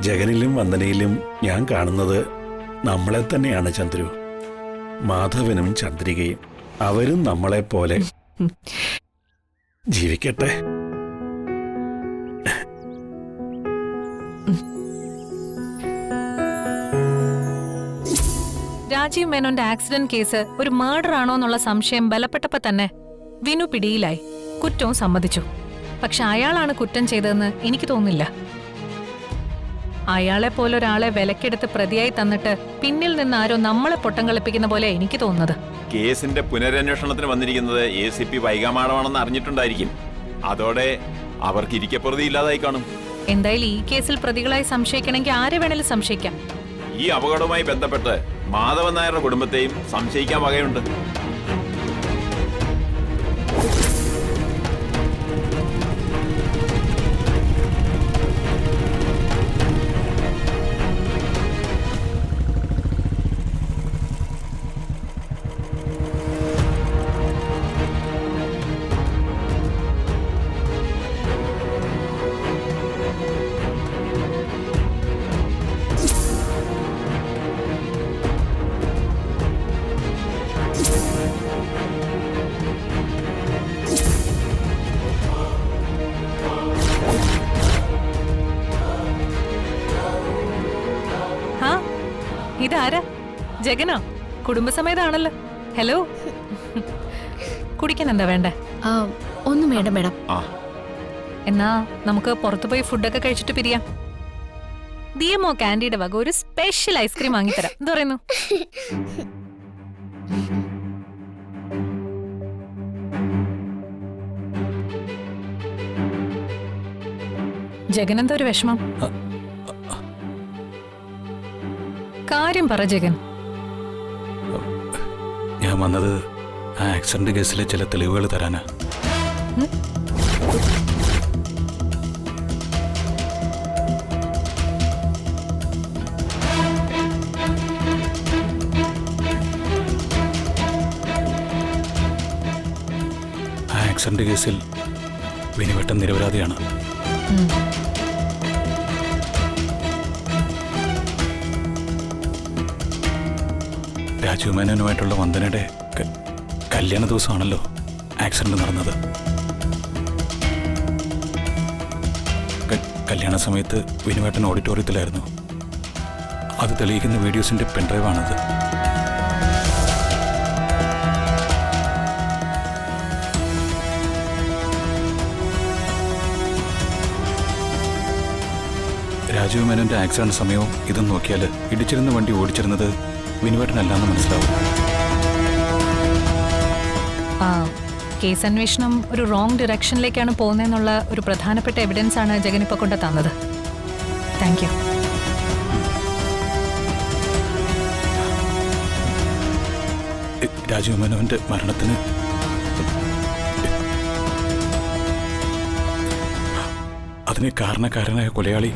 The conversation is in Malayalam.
ജഗനിലും വന്ദനയിലും ഞാൻ കാണുന്നത് നമ്മളെ തന്നെയാണ് ചന്ദ്രു. മാധവനും ചന്ദ്രികയും അവരും നമ്മളെപ്പോലെ ജീവിക്കട്ടെ. രാജീവ് മേനോന്റെ ആക്സിഡന്റ് കേസ് ഒരു മർഡർ ആണോ എന്നുള്ള സംശയം ബലപ്പെട്ടപ്പോ തന്നെ വിനു പിടിയിലായി. കുറ്റവും സമ്മതിച്ചു. പക്ഷെ അയാളാണ് കുറ്റം ചെയ്തതെന്ന് എനിക്ക് തോന്നുന്നില്ല. അയാളെ പോലൊരാളെ വിലക്കെടുത്ത് പ്രതിയായി തന്നിട്ട് പിന്നിൽ നിന്ന് ആരോ നമ്മളെ പൊട്ടം കളിപ്പിക്കുന്ന പോലെ എനിക്ക് തോന്നുന്നത്. കേസിന്റെ പുനരന്വേഷണത്തിന് വന്നിരിക്കുന്നത് ACP വൈകാമാടമാണെന്ന് അറിഞ്ഞിട്ടുണ്ടായിരിക്കും. അതോടെ അവർക്ക് ഇരിക്കപ്രതി ഇല്ലാതായി കാണും. എന്തായാലും ഈ കേസിൽ പ്രതികളായി സംശയിക്കണമെങ്കിൽ ആരെ വേണേലും സംശയിക്കാം. ഈ അപകടവുമായി ബന്ധപ്പെട്ട് മാധവൻ നായരുടെ കുടുംബത്തെയും സംശയിക്കാൻ വകയുണ്ട്. ഇതാരാ? ജഗനോ? കുടുംബസമേതാണല്ലോ. ഹലോ. കുടിക്കാൻ എന്താ വേണ്ടേ? ഒന്നും വേണ്ട മേഡം. എന്നാ നമുക്ക് പുറത്തുപോയി ഫുഡൊക്കെ കഴിച്ചിട്ട് പിരിയാം. ദിയമോ കാൻഡിയുടെ വക ഒരു സ്പെഷ്യൽ ഐസ്ക്രീം വാങ്ങിത്തരാം. എന്താ പറയുന്നു? ജഗനെന്താ ഒരു വിഷമം? കാര്യം പറ ജഗൻ. ഞാൻ വന്നത് ആ ആക്സിഡന്റ് കേസിലെ ചില തെളിവുകൾ തരാനാ. ആ ആക്സിഡന്റ് കേസിൽ വിനുവേട്ടൻ നിരപരാധിയാണ്. രാജീവ് മേനോനുമായിട്ടുള്ള വന്ദനയുടെ കല്യാണ ദിവസമാണല്ലോ ആക്സിഡന്റ് നടന്നത്. കല്യാണ സമയത്ത് വിനുവേട്ടൻ ഓഡിറ്റോറിയത്തിലായിരുന്നു. അത് തെളിയിക്കുന്ന വീഡിയോസിന്റെ പെൻഡ്രൈവാണത്. രാജീവ് മേനോന്റെ ആക്സിഡന്റ് സമയവും ഇതും നോക്കിയാൽ ഇടിച്ചിരുന്ന വണ്ടി ഓടിച്ചിരുന്നത് വിനുവേട്ടനല്ലാന്ന് മനസ്സിലാവും. കേസ് അന്വേഷണം ഒരു റോങ് ഡിറക്ഷനിലേക്കാണ് പോകുന്നതെന്നുള്ള ഒരു പ്രധാനപ്പെട്ട എവിഡൻസ് ആണ് ജഗൻ ഇപ്പൊ കൊണ്ട് തന്നത്. Thank you. രാജീവ് മേനോന്റെ മരണത്തിന് അതിന് കാരണക്കാരനായ കൊലയാളി